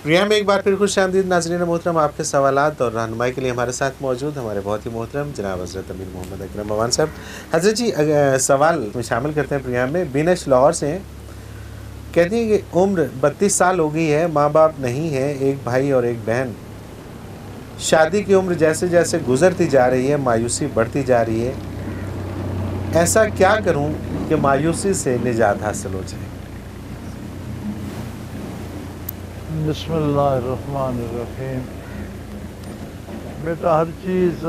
Programme میں ایک بار پھر خوش آمدید ناظرین محترم. آپ کے سوالات اور رہنمائی کے لیے ہمارے ساتھ موجود ہمارے بہت ہی محترم جناب حضرت امیر محمد اکرم امان صاحب. حضرت جی سوال میں شامل کرتے ہیں پروگرام میں. بینش لاہور سے ہیں, کہتی ہیں کہ عمر 32 سال ہو گئی ہے, ماں باپ نہیں ہے, ایک بھائی اور ایک بہن. شادی کی عمر جیسے جیسے گزرتی جا رہی ہے مایوسی بڑھتی جا رہی ہے. ایسا کیا کروں کہ مایوسی سے نجات حاصل ہو جائے؟ بسم اللہ الرحمن الرحیم. بیٹا ہر چیز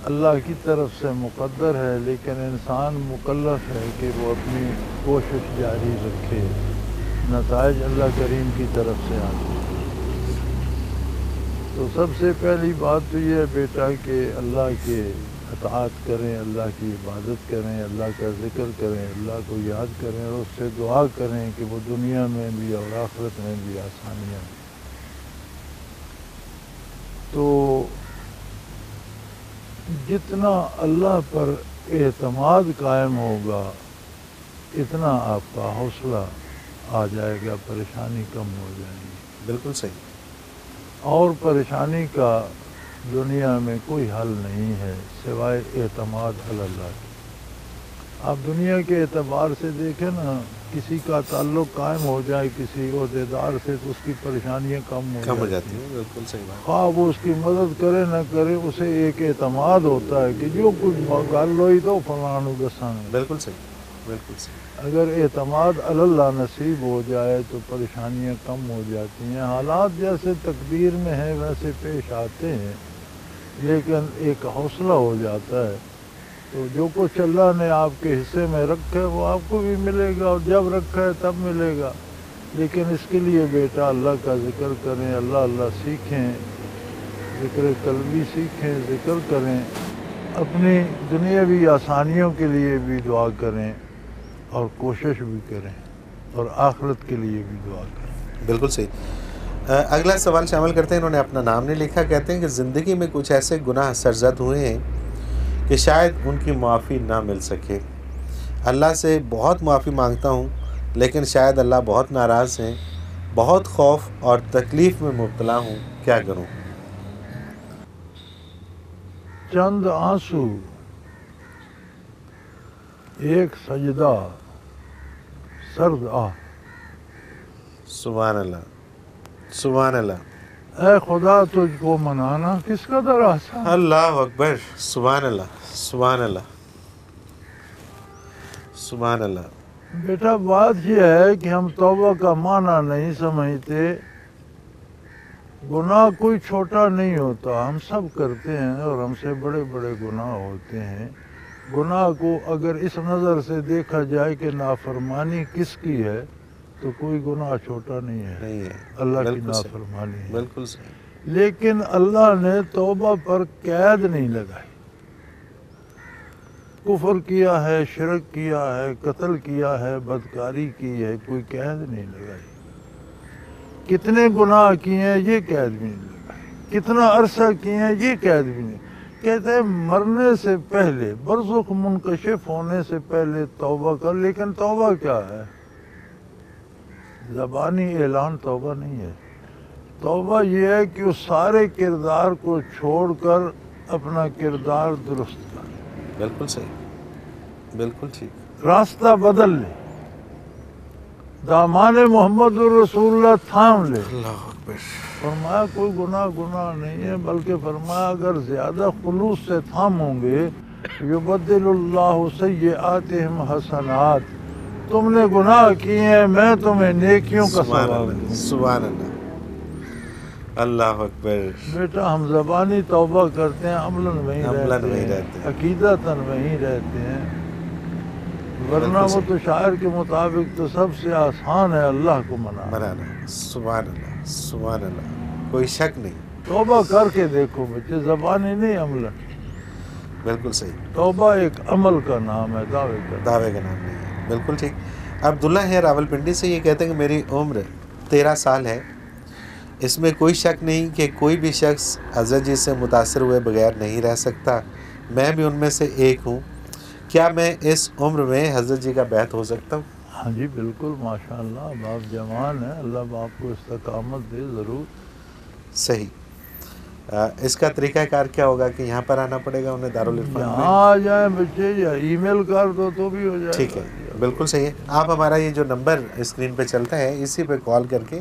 اللہ کی طرف سے مقدر ہے, لیکن انسان مکلف ہے کہ وہ اپنی کوشش جاری رکھے. نتائج اللہ کریم کی طرف سے آتے ہیں. تو سب سے پہلی بات تو یہ ہے بیٹا کہ اللہ کے اطاعت کریں, اللہ کی عبادت کریں, اللہ کا ذکر کریں, اللہ کو یاد کریں اور اس سے دعا کریں کہ وہ دنیا میں بھی اور آخرت میں بھی آسانیاں دیں. تو جتنا اللہ پر اعتماد قائم ہوگا اتنا آپ کا حوصلہ آ جائے گا, پریشانی کم ہو جائے گی. بالکل صحیح. اور پریشانی کا دنیا میں کوئی حل نہیں ہے سوائے اعتماد اللہ کے. آپ دنیا کے اعتبار سے دیکھیں نا, کسی کا تعلق قائم ہو جائے کسی عہدیدار سے تو اس کی پریشانیاں کم ہو جاتی ہیں. بالکل صحیح بات. خواہ وہ اس کی مدد کرے نہ کرے, اسے ایک اعتماد ہوتا ہے کہ جو کچھ گل ہوئی تو فلانو دساں. بالکل صحیح, بالکل صحیح. اگر اعتماد اللہ نصیب ہو جائے تو پریشانیاں کم ہو جاتی ہیں. حالات جیسے تقدیر میں ہیں ویسے پیش آتے ہیں, لیکن ایک حوصلہ ہو جاتا ہے. تو جو کچھ اللہ نے آپ کے حصے میں رکھا ہے وہ آپ کو بھی ملے گا, اور جب رکھا ہے تب ملے گا. لیکن اس کے لیے بیٹا اللہ کا ذکر کریں, اللہ سیکھیں, ذکر قلبی سیکھیں, ذکر کریں, اپنی دنیاوی آسانیوں کے لیے بھی دعا کریں اور کوشش بھی کریں, اور آخرت کے لیے بھی دعا کریں. بالکل صحیح. اگلا سوال شامل کرتے ہیں. انہوں نے اپنا نام نہیں لکھا. کہتے ہیں کہ زندگی میں کچھ ایسے گناہ سرزد ہوئے ہیں کہ شاید ان کی معافی نہ مل سکے. اللہ سے بہت معافی مانگتا ہوں لیکن شاید اللہ بہت ناراض ہیں. بہت خوف اور تکلیف میں مبتلا ہوں, کیا کروں؟ چند آنسو, ایک سجدہ, سرد آہ. سبحان اللہ, سبحان اللہ. اے خدا تجھ کو منانا کس قدر آسان. اللہ اکبر. سبحان اللہ, سبحان اللہ, سبحان اللہ. بیٹا بات یہ ہے کہ ہم توبہ کا معنی نہیں سمجھتے. گناہ کوئی چھوٹا نہیں ہوتا, ہم سب کرتے ہیں اور ہم سے بڑے بڑے گناہ ہوتے ہیں. گناہ کو اگر اس نظر سے دیکھا جائے کہ نافرمانی کس کی ہے تو کوئی گناہ چھوٹا نہیں ہے, اللہ کی نافرمانی ہے. بالکل صحیح. لیکن اللہ نے توبہ پر قید نہیں لگائی. کفر کیا ہے, شرک کیا ہے, قتل کیا ہے, بدکاری کی ہے, کوئی قید نہیں لگائی. کتنے گناہ کیے ہیں یہ قید بھی نہیں لگائی, کتنا عرصہ کیے ہیں یہ قید بھی نہیں. کہتے ہیں مرنے سے پہلے, برزخ منکشف ہونے سے پہلے توبہ کر. لیکن توبہ کیا ہے؟ زبانی اعلان توبہ نہیں ہے. توبہ یہ ہے کہ اس سارے کردار کو چھوڑ کر اپنا کردار درست کر. بالکل صحیح, بالکل ٹھیک. راستہ بدل لے, دامان محمد الرسول اللہ تھام لے. اللہ اکبر. فرمایا کوئی گناہ نہیں ہے, بلکہ فرمایا اگر زیادہ خلوص سے تھاموں گے یبدل اللہ سیئاتہم حسنات, تم نے گناہ کیے ہیں میں تمہیں نیکیوں کا ثواب دوں. سبحان اللہ, اللہ اکبر. بیٹا ہم زبانی توبہ کرتے ہیں, عملاً وہیں رہتے ہیں, عقیدتاً وہیں رہتے ہیں. ورنہ وہ تو شاعر کے مطابق تو سب سے آسان ہے اللہ کو منانا. سبحان اللہ, سبحان اللہ, کوئی شک نہیں. توبہ کر کے دیکھو بچے, زبانی نہیں عملاً. بالکل صحیح. توبہ ایک عمل کا نام ہے, دعوے کا نام نہیں ہے. بالکل ٹھیک. عبداللہ ہے راولپنڈی سے, یہ کہتے ہیں کہ میری عمر 13 سال ہے. اس میں کوئی شک نہیں کہ کوئی بھی شخص حضرت جی سے متاثر ہوئے بغیر نہیں رہ سکتا. میں بھی ان میں سے ایک ہوں. کیا میں اس عمر میں حضرت جی کا بیعت ہو سکتا ہوں؟ ہاں جی بالکل ماشاءاللہ، اب آپ جوان ہیں، اللہ آپ کو استقامت دے ضرور۔ صحیح۔ اس کا طریقہ کار کیا ہوگا کہ یہاں پر آنا پڑے گا انہیں دارالعرفان میں؟ یہاں آ جائیں بچے، یا ای میل کر دو تو بھی ہو جائے ٹھیک گا۔ ہے، بالکل صحیح ہے۔ آپ ہمارا یہ جو نمبر اسکرین پہ چلتا ہے اسی پہ کال کر کے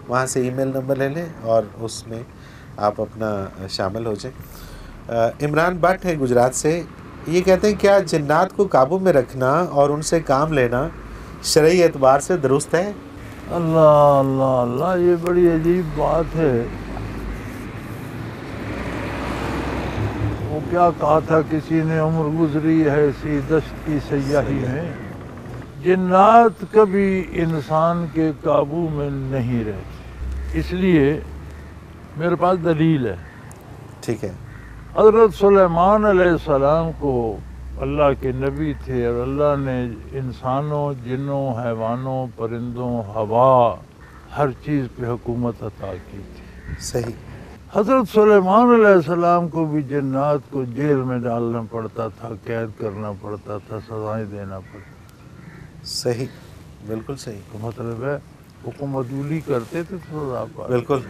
وہاں سے ای میل نمبر لے لیں اور اس میں آپ اپنا شامل ہو جائیں۔ عمران بٹ ہے گجرات سے، یہ کہتے ہیں کیا جنات کو قابو میں رکھنا اور ان سے کام لینا شرعی اعتبار سے درست ہے؟ اللہ اللہ اللہ، یہ بڑی عجیب بات ہے۔ وہ کیا کہا تھا کسی نے، عمر گزری ہے اسی دشت کی سیاہی میں، جنات کبھی انسان کے قابو میں نہیں رہتے۔ اس لیے میرے پاس دلیل ہے۔ ٹھیک ہے۔ حضرت سلیمان علیہ السلام کو اللہ کے نبی تھے، اور اللہ نے انسانوں، جنوں، حیوانوں، پرندوں، ہوا، ہر چیز پہ حکومت عطا کی تھی۔ صحیح۔ حضرت سلیمان علیہ السلام کو بھی جنات کو جیل میں ڈالنا پڑتا تھا، قید کرنا پڑتا تھا، سزائیں دینا پڑتا تھا۔ صحیح، بالکل صحیح۔ تو مطلب ہے حکم عدولی کرتے تھے تو سزا پاتے۔ بالکل۔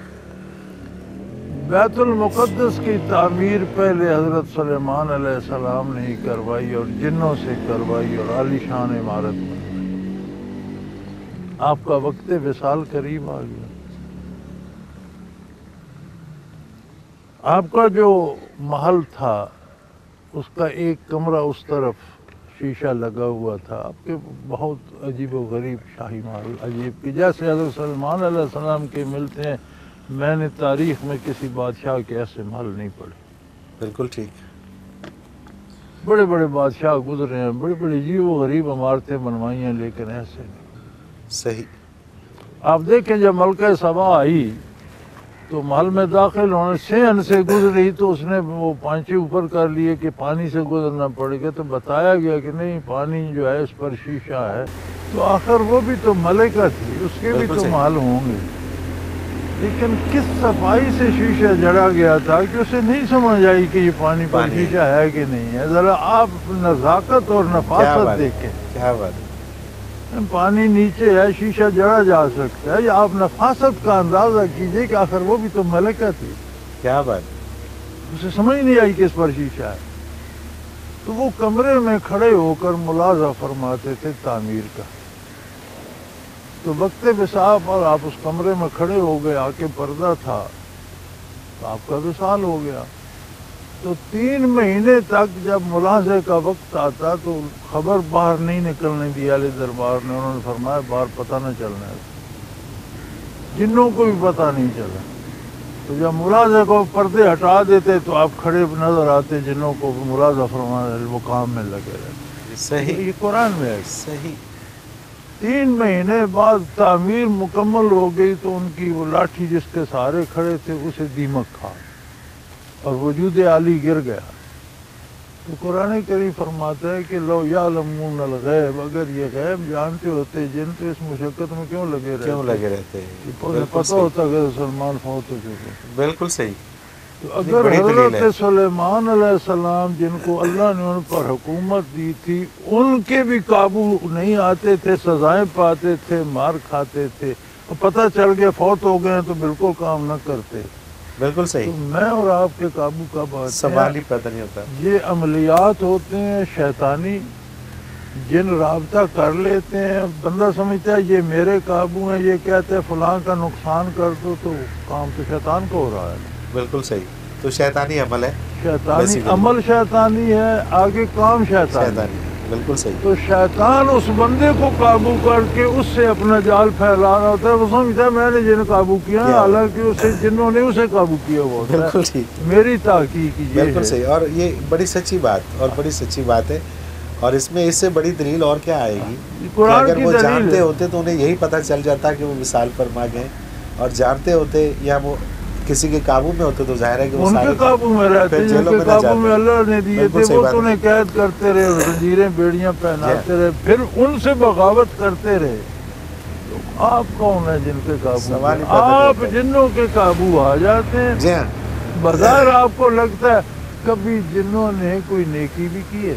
بیت المقدس کی تعمیر پہلے حضرت سلیمان علیہ السلام نے ہی کروائی، اور جنوں سے کروائی، اور عالی شان عمارت بنوائی۔ آپ کا وقت وصال قریب آ گیا۔ آپ کا جو محل تھا اس کا ایک کمرہ اس طرف شیشہ لگا ہوا تھا۔ آپ کے بہت عجیب و غریب شاہی محل، عجیب کہ جیسے حضرت سلیمان علیہ السلام کے ملتے ہیں، میں نے تاریخ میں کسی بادشاہ کے ایسے محل نہیں پڑھے۔ بالکل ٹھیک۔ بڑے بڑے بادشاہ گزرے ہیں، بڑی بڑی عجیب و غریب عمارتیں بنوائی ہیں، لیکن ایسے نہیں۔ صحیح۔ آپ دیکھیں جب ملکہ سبا آئی تو محل میں داخل ہونے صحن سے گزری تو اس نے وہ پانچے اوپر کر لیے کہ پانی سے گزرنا پڑے گا، تو بتایا گیا کہ نہیں، پانی جو ہے اس پر شیشہ ہے۔ تو آخر وہ بھی تو ملکہ تھی، اس کے بھی تو محل ہوں گے، لیکن کس صفائی سے شیشہ جڑا گیا تھا کہ اسے نہیں سمجھ آئی کہ یہ پانی پر شیشہ ہے کہ نہیں ہے۔ ذرا آپ نزاکت اور نفاست دیکھیں۔ کیا بات ہے۔ پانی نیچے ہے، شیشہ جڑا جا سکتا ہے، یا آپ نفاست کا اندازہ کیجئے کہ آخر وہ بھی تو ملکہ تھی۔ کیا بات۔ اسے سمجھ نہیں آئی کہ اس پر شیشہ ہے۔ تو وہ کمرے میں کھڑے ہو کر ملاحظہ فرماتے تھے تعمیر کا۔ تو وقت وصال پر آپ اس کمرے میں کھڑے ہو گئے، آکے پردہ تھا تو آپ کا وصال ہو گیا۔ تو 3 مہینے تک جب ملاحظے کا وقت آتا تو خبر باہر نہیں نکلنے دی اہل دربار نے۔ انہوں نے فرمایا باہر پتہ نہ چلنا ہے، جنوں کو بھی پتہ نہیں چلا۔ تو جب ملاحظے کو پردے ہٹا دیتے تو آپ کھڑے نظر آتے، جنوں کو ملاحظہ فرمایا، وہ کام میں لگے رہتے۔ صحیح۔ یہ قرآن میں ہے۔ صحیح۔ 3 مہینے بعد تعمیر مکمل ہو گئی تو ان کی وہ لاٹھی جس کے سہارے کھڑے تھے اسے دیمک کھا اور وجود عالی گر گیا۔ تو قرآن کریم فرماتا ہے کہ لو یعلمون الغیب، اگر یہ غیب جانتے ہوتے جن تو اس مشقت میں کیوں لگے رہتے انہیں پتہ ہوتا کہ سلمان فوت ہو چکے۔ بالکل صحیح۔ تو اگر حضرت سلیمان علیہ السلام جن کو اللہ نے ان پر حکومت دی تھی، ان کے بھی قابو نہیں آتے تھے، سزائیں پاتے تھے، مار کھاتے تھے، اور پتہ چل گیا فوت ہو گئے تو بالکل کام نہ کرتے۔ بالکل صحیح۔ تو میں اور آپ کے قابو کب آتے ہیں؟ سوال ہی پتہ نہیں ہوتا۔ یہ عملیات ہوتے ہیں شیطانی، جن رابطہ کر لیتے ہیں، بندہ سمجھتا ہے یہ میرے قابو ہیں، یہ کہتے ہیں فلاں کا نقصان کر دو، تو کام تو شیطان کو ہو رہا ہے۔ بالکل صحیح۔ تو شیطانی عمل ہے، شیطانی عمل شیطانی ہے، آگے کام شیطانی۔ بالکل صحیح۔ تو شیطان اس بندے کو قابو کر کے اس سے اپنا جال پھیلا رہا ہوتا ہے، وہ سمجھتا ہے میں نے جن قابو کیا ہے، حالانکہ اسے جنوں نے اسے قابو کیا ہوا ہوتا ہے۔ بالکل ٹھیک۔ میری تحقیق یہ ہے۔ بالکل صحیح، اور یہ بڑی سچی بات، اور بڑی سچی بات ہے، اور اس میں اس سے بڑی دلیل اور کیا آئے گی؟ قرآن اگر کی وہ دلیل جانتے ہے۔ ہوتے تو انہیں یہی پتہ چل جاتا کہ وہ وصال فرما گئے، اور جانتے ہوتے یا وہ کسی کے قابو میں ہوتے تو ظاہر ہے کہ وہ ان کے قابو میں رہتے، جن کے قابو میں اللہ نے دیے تھے وہ تو انہیں قید کرتے رہے، زنجیریں بیڑیاں پہناتے رہے، پھر ان سے بغاوت کرتے رہے۔ تو آپ کون ہیں جن کے قابو میں؟ آپ جنوں کے قابو آ جاتے ہیں۔ جی ہاں، بظاہر آپ کو لگتا ہے کبھی جنوں نے کوئی نیکی بھی کی ہے؟